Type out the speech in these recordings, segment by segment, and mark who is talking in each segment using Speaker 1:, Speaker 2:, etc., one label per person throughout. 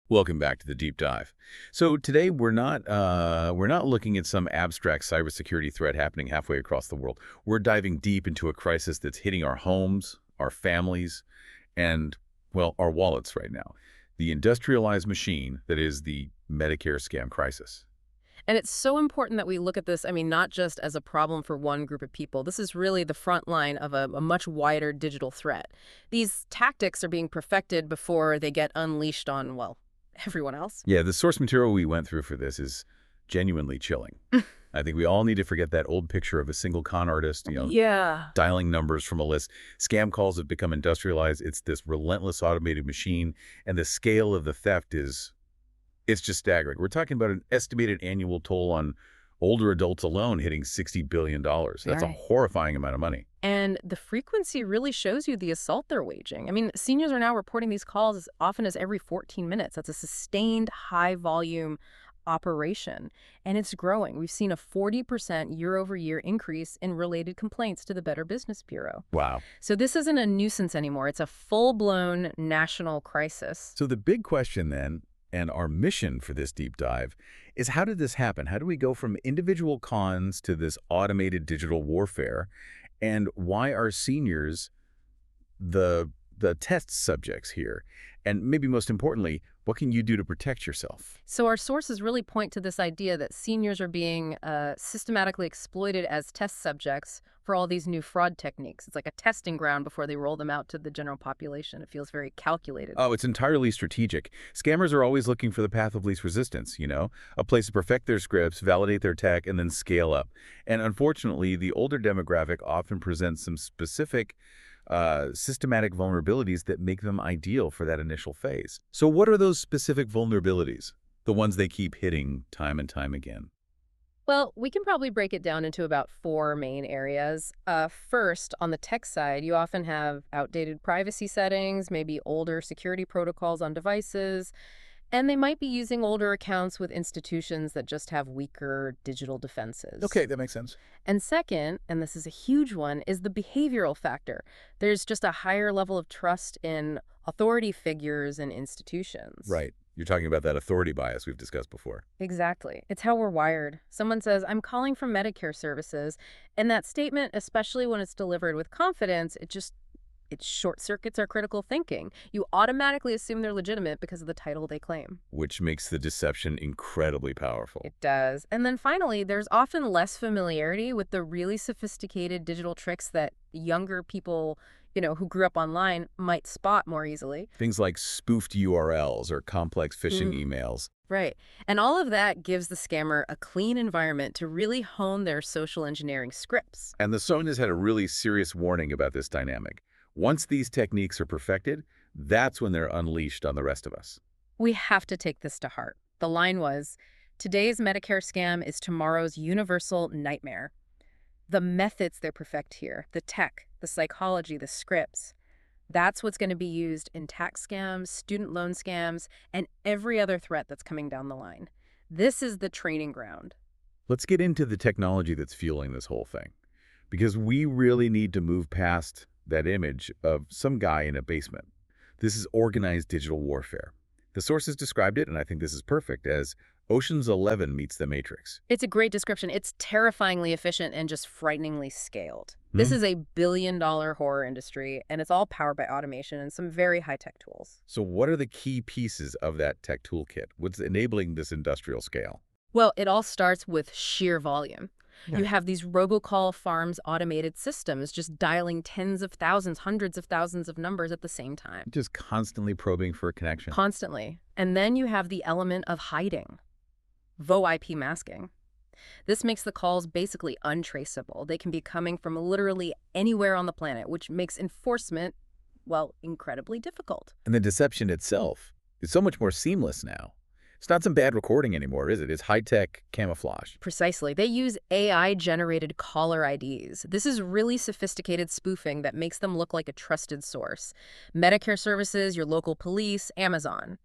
Speaker 1: Welcome back to the deep dive. So today we're not looking at some abstract cybersecurity threat happening halfway across the world. We're diving deep into a crisis that's hitting our homes, our families, and well, our wallets right now. The industrialized machine that is the Medicare scam crisis.
Speaker 2: And it's so important that we look at this, not just as a problem for one group of people. This is really the front line of a much wider digital threat. These tactics are being perfected before they get unleashed on, well, everyone else.
Speaker 1: Yeah, the source material we went through for this is genuinely chilling. I think we all need to forget that old picture of a single con artist,
Speaker 2: Yeah.
Speaker 1: dialing numbers from a list. Scam calls have become industrialized. It's this relentless automated machine, and the scale of the theft it's just staggering. We're talking about an estimated annual toll on older adults alone hitting $60 billion. That's a
Speaker 2: Right.
Speaker 1: horrifying amount of money.
Speaker 2: And the frequency really shows you the assault they're waging. Seniors are now reporting these calls as often as every 14 minutes. That's a sustained high-volume operation, and it's growing. We've seen a 40% year-over-year increase in related complaints to the Better Business Bureau.
Speaker 1: Wow.
Speaker 2: So this isn't a nuisance anymore. It's a full-blown national crisis.
Speaker 1: So the big question then, and our mission for this deep dive, is how did this happen? How do we go from individual cons to this automated digital warfare? And why are seniors the test subjects here? And maybe most importantly, what can you do to protect yourself?
Speaker 2: So our sources really point to this idea that seniors are being systematically exploited as test subjects for all these new fraud techniques. It's like a testing ground before they roll them out to the general population. It feels very calculated.
Speaker 1: Oh, it's entirely strategic. Scammers are always looking for the path of least resistance, a place to perfect their scripts, validate their tech, and then scale up. And unfortunately, the older demographic often presents some specific systematic vulnerabilities that make them ideal for that initial phase. So what are those specific vulnerabilities? The ones they keep hitting time and time again?
Speaker 2: Well, we can probably break it down into about four main areas. First, on the tech side, you often have outdated privacy settings, maybe older security protocols on devices, and they might be using older accounts with institutions that just have weaker digital defenses.
Speaker 1: Okay, that makes sense.
Speaker 2: And second, and this is a huge one, is the behavioral factor. There's just a higher level of trust in authority figures and institutions.
Speaker 1: Right. You're talking about that authority bias we've discussed before.
Speaker 2: Exactly. It's how we're wired. Someone says, "I'm calling from Medicare services," and that statement, especially when it's delivered with confidence, it short circuits our critical thinking. You automatically assume they're legitimate because of the title they claim.
Speaker 1: Which makes the deception incredibly powerful.
Speaker 2: It does. And then finally, there's often less familiarity with the really sophisticated digital tricks that younger people, who grew up online might spot more easily.
Speaker 1: Things like spoofed URLs or complex phishing emails.
Speaker 2: Right. And all of that gives the scammer a clean environment to really hone their social engineering scripts.
Speaker 1: And the SON has had a really serious warning about this dynamic. Once these techniques are perfected, that's when they're unleashed on the rest of us.
Speaker 2: We have to take this to heart. The line was, "Today's Medicare scam is tomorrow's universal nightmare." The methods they perfect here, the tech, the psychology, the scripts, that's what's going to be used in tax scams, student loan scams, and every other threat that's coming down the line. This is the training ground.
Speaker 1: Let's get into the technology that's fueling this whole thing, because we really need to move past that image of some guy in a basement. This is organized digital warfare. The sources described it, and I think this is perfect, as Ocean's 11 meets The Matrix.
Speaker 2: It's a great description. It's terrifyingly efficient and just frighteningly scaled. This is a billion-dollar horror industry, and it's all powered by automation and some very high-tech tools.
Speaker 1: So what are the key pieces of that tech toolkit? What's enabling this industrial scale?
Speaker 2: Well, it all starts with sheer volume.
Speaker 1: Yeah.
Speaker 2: You have these robocall farms automated systems just dialing tens of thousands, hundreds of thousands of numbers at the same time.
Speaker 1: Just constantly probing for a connection.
Speaker 2: Constantly. And then you have the element of hiding. VoIP masking. This makes the calls basically untraceable. They can be coming from literally anywhere on the planet, which makes enforcement, well, incredibly difficult.
Speaker 1: And the deception itself is so much more seamless now. It's not some bad recording anymore, is it? It's high-tech camouflage.
Speaker 2: Precisely. They use AI-generated caller IDs. This is really sophisticated spoofing that makes them look like a trusted source. Medicare services, your local police, Amazon.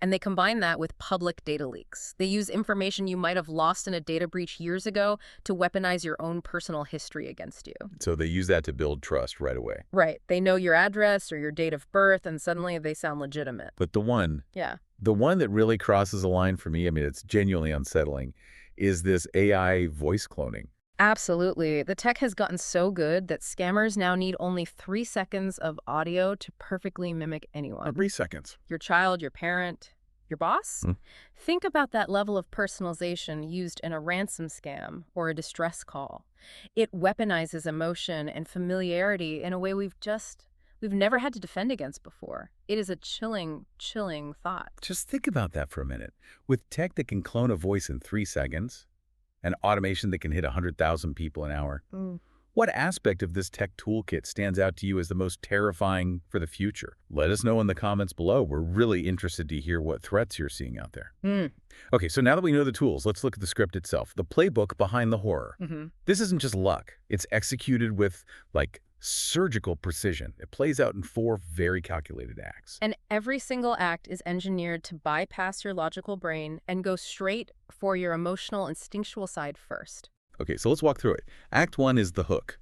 Speaker 2: And they combine that with public data leaks. They use information you might have lost in a data breach years ago to weaponize your own personal history against you.
Speaker 1: So they use that to build trust right away.
Speaker 2: Right. They know your address or your date of birth, and suddenly they sound legitimate.
Speaker 1: But the one
Speaker 2: Yeah.
Speaker 1: that really crosses a line for me, I mean, it's genuinely unsettling, is this AI voice cloning.
Speaker 2: Absolutely. The tech has gotten so good that scammers now need only 3 seconds of audio to perfectly mimic anyone.
Speaker 1: 3 seconds.
Speaker 2: Your child, your parent, your boss?
Speaker 1: Hmm.
Speaker 2: Think about that level of personalization used in a ransom scam or a distress call. It weaponizes emotion and familiarity in a way we've never had to defend against before. It is a chilling, chilling thought.
Speaker 1: Just think about that for a minute. With tech that can clone a voice in 3 seconds, and automation that can hit 100,000 people an hour, what aspect of this tech toolkit stands out to you as the most terrifying for the future? Let us know in the comments below. We're really interested to hear what threats you're seeing out there. Okay, so now that we know the tools, let's look at the script itself, the playbook behind the horror. This isn't just luck. It's executed with, like, surgical precision. It plays out in 4 very calculated acts.
Speaker 2: And every single act is engineered to bypass your logical brain and go straight for your emotional, instinctual side first.
Speaker 1: Okay, so let's walk through it. Act 1 is the hook.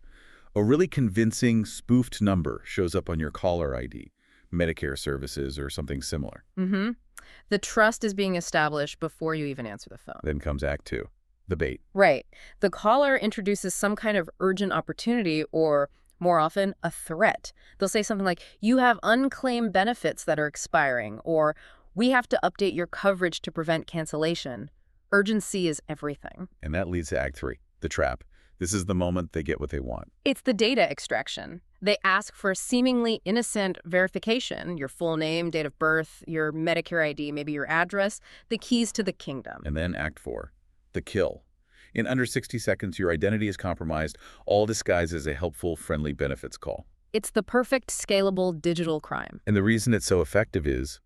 Speaker 1: A really convincing spoofed number shows up on your caller ID, Medicare services or something similar.
Speaker 2: The trust is being established before you even answer the phone.
Speaker 1: Then comes Act 2, the bait.
Speaker 2: Right. The caller introduces some kind of urgent opportunity or, more often, a threat. They'll say something like, you have unclaimed benefits that are expiring, or we have to update your coverage to prevent cancellation. Urgency is everything.
Speaker 1: And that leads to Act 3, the trap. This is the moment they get what they want.
Speaker 2: It's the data extraction. They ask for seemingly innocent verification, your full name, date of birth, your Medicare ID, maybe your address, the keys to the kingdom.
Speaker 1: And then Act 4, the kill. In under 60 seconds, your identity is compromised, all disguised as a helpful, friendly benefits call.
Speaker 2: It's the perfect, scalable digital crime.
Speaker 1: And the reason it's so effective is,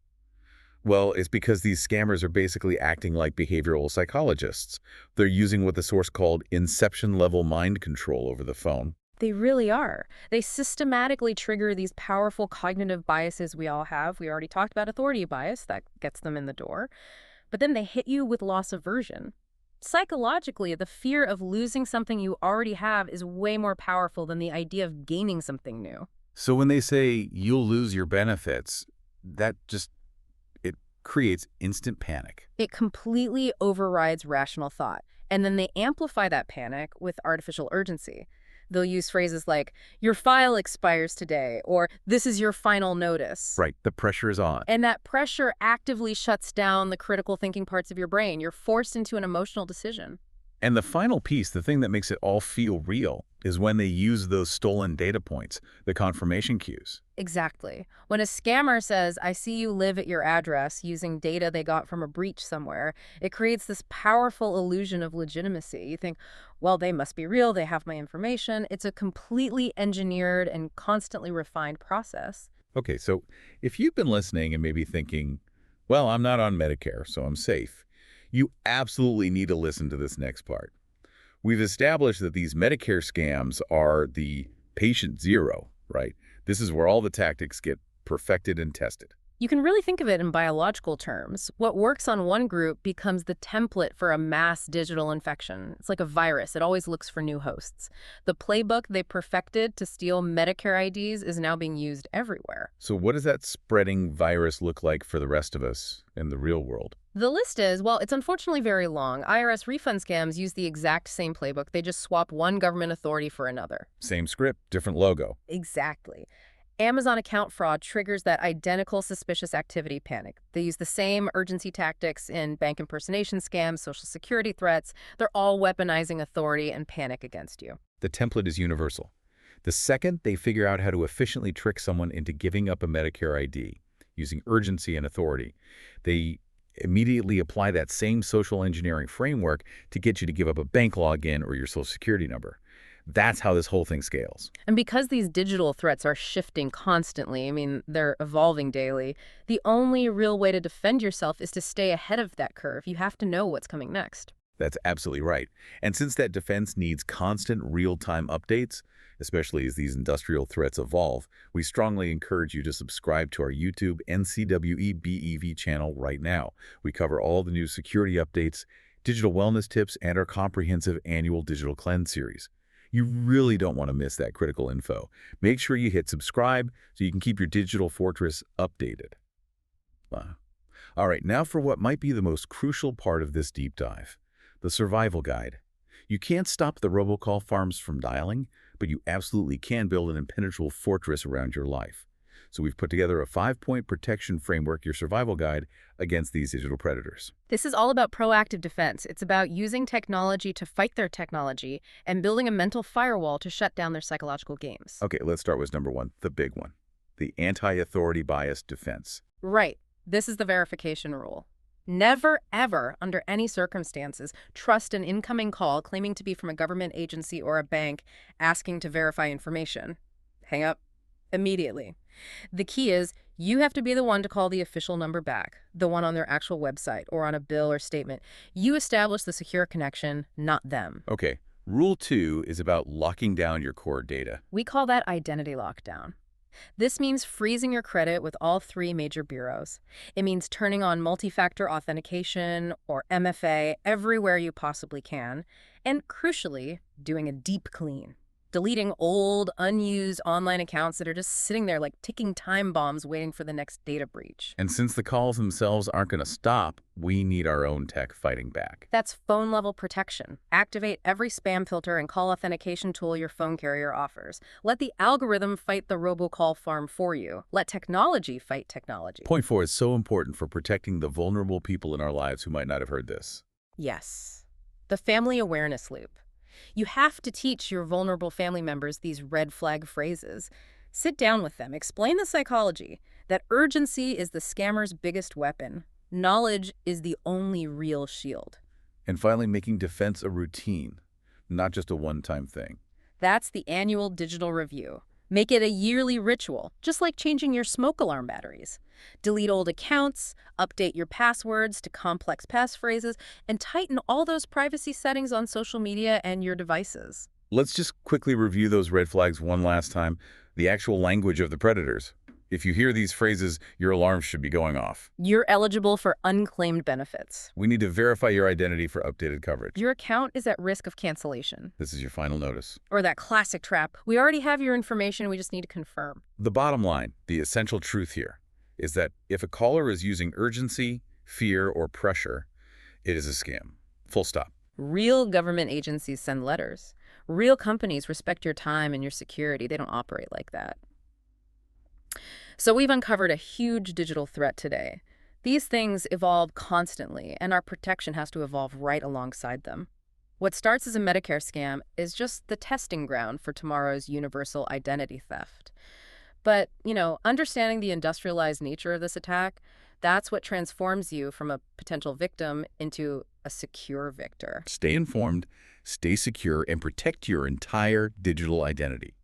Speaker 1: well, it's because these scammers are basically acting like behavioral psychologists. They're using what the source called inception-level mind control over the phone.
Speaker 2: They really are. They systematically trigger these powerful cognitive biases we all have. We already talked about authority bias. That gets them in the door. But then they hit you with loss aversion. Psychologically, the fear of losing something you already have is way more powerful than the idea of gaining something new.
Speaker 1: So when they say you'll lose your benefits, it creates instant panic.
Speaker 2: It completely overrides rational thought. And then they amplify that panic with artificial urgency. They'll use phrases like, your file expires today, or this is your final notice.
Speaker 1: Right, the pressure is on.
Speaker 2: And that pressure actively shuts down the critical thinking parts of your brain. You're forced into an emotional decision.
Speaker 1: And the final piece, the thing that makes it all feel real, is when they use those stolen data points, the confirmation cues.
Speaker 2: Exactly. When a scammer says, I see you live at your address using data they got from a breach somewhere, it creates this powerful illusion of legitimacy. You think, well, they must be real, they have my information. It's a completely engineered and constantly refined process.
Speaker 1: Okay, so if you've been listening and maybe thinking, well, I'm not on Medicare, so I'm safe, you absolutely need to listen to this next part. We've established that these Medicare scams are the patient zero, right? This is where all the tactics get perfected and tested.
Speaker 2: You can really think of it in biological terms. What works on one group becomes the template for a mass digital infection. It's like a virus. It always looks for new hosts. The playbook they perfected to steal Medicare IDs is now being used everywhere.
Speaker 1: So what does that spreading virus look like for the rest of us in the real world?
Speaker 2: The list is, well, it's unfortunately very long. IRS refund scams use the exact same playbook. They just swap one government authority for another.
Speaker 1: Same script, different logo.
Speaker 2: Exactly. Amazon account fraud triggers that identical suspicious activity panic. They use the same urgency tactics in bank impersonation scams, social security threats. They're all weaponizing authority and panic against you.
Speaker 1: The template is universal. The second they figure out how to efficiently trick someone into giving up a Medicare ID using urgency and authority, they immediately apply that same social engineering framework to get you to give up a bank login or your social security number. That's how this whole thing scales.
Speaker 2: And because these digital threats are shifting constantly, I mean, they're evolving daily, the only real way to defend yourself is to stay ahead of that curve. You have to know what's coming next.
Speaker 1: That's absolutely right. And since that defense needs constant real-time updates, especially as these industrial threats evolve, we strongly encourage you to subscribe to our YouTube NCWEBDEV channel right now. We cover all the new security updates, digital wellness tips, and our comprehensive annual digital cleanse series. You really don't want to miss that critical info. Make sure you hit subscribe so you can keep your digital fortress updated. All right, now for what might be the most crucial part of this deep dive. The survival guide. You can't stop the robocall farms from dialing, but you absolutely can build an impenetrable fortress around your life. So we've put together a 5-point protection framework, your survival guide, against these digital predators.
Speaker 2: This is all about proactive defense. It's about using technology to fight their technology and building a mental firewall to shut down their psychological games.
Speaker 1: Okay, let's start with number one, the big one. The anti-authority bias defense.
Speaker 2: Right. This is the verification rule. Never, ever, under any circumstances, trust an incoming call claiming to be from a government agency or a bank asking to verify information. Hang up immediately. The key is you have to be the one to call the official number back, the one on their actual website or on a bill or statement. You establish the secure connection, not them.
Speaker 1: Okay, rule 2 is about locking down your core data.
Speaker 2: We call that identity lockdown. This means freezing your credit with all 3 major bureaus. It means turning on multi-factor authentication or MFA everywhere you possibly can, and crucially, doing a deep clean. Deleting old, unused online accounts that are just sitting there like ticking time bombs waiting for the next data breach.
Speaker 1: And since the calls themselves aren't going to stop, we need our own tech fighting back.
Speaker 2: That's phone-level protection. Activate every spam filter and call authentication tool your phone carrier offers. Let the algorithm fight the robocall farm for you. Let technology fight technology.
Speaker 1: Point 4 is so important for protecting the vulnerable people in our lives who might not have heard this.
Speaker 2: Yes. The family awareness loop. You have to teach your vulnerable family members these red flag phrases. Sit down with them. Explain the psychology, that urgency is the scammer's biggest weapon. Knowledge is the only real shield.
Speaker 1: And finally, making defense a routine, not just a one-time thing.
Speaker 2: That's the annual digital review. Make it a yearly ritual, just like changing your smoke alarm batteries. Delete old accounts, update your passwords to complex passphrases, and tighten all those privacy settings on social media and your devices.
Speaker 1: Let's just quickly review those red flags one last time. The actual language of the predators. If you hear these phrases, your alarm should be going off.
Speaker 2: You're eligible for unclaimed benefits.
Speaker 1: We need to verify your identity for updated coverage.
Speaker 2: Your account is at risk of cancellation.
Speaker 1: This is your final notice.
Speaker 2: Or that classic trap. We already have your information, we just need to confirm.
Speaker 1: The bottom line, the essential truth here, is that if a caller is using urgency, fear, or pressure, it is a scam. Full stop.
Speaker 2: Real government agencies send letters. Real companies respect your time and your security. They don't operate like that. So we've uncovered a huge digital threat today. These things evolve constantly, and our protection has to evolve right alongside them. What starts as a Medicare scam is just the testing ground for tomorrow's universal identity theft. But, understanding the industrialized nature of this attack, that's what transforms you from a potential victim into a secure victor.
Speaker 1: Stay informed, stay secure, and protect your entire digital identity.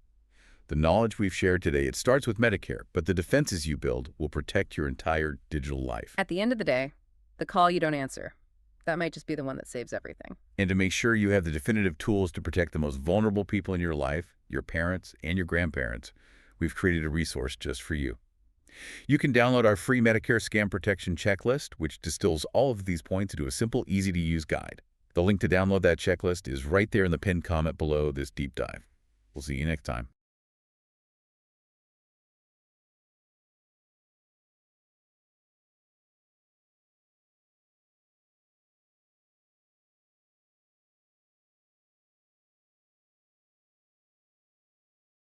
Speaker 1: The knowledge we've shared today, it starts with Medicare, but the defenses you build will protect your entire digital life.
Speaker 2: At the end of the day, the call you don't answer, that might just be the one that saves everything.
Speaker 1: And to make sure you have the definitive tools to protect the most vulnerable people in your life, your parents and your grandparents, we've created a resource just for you. You can download our free Medicare Scam Protection Checklist, which distills all of these points into a simple, easy-to-use guide. The link to download that checklist is right there in the pinned comment below this deep dive. We'll see you next time.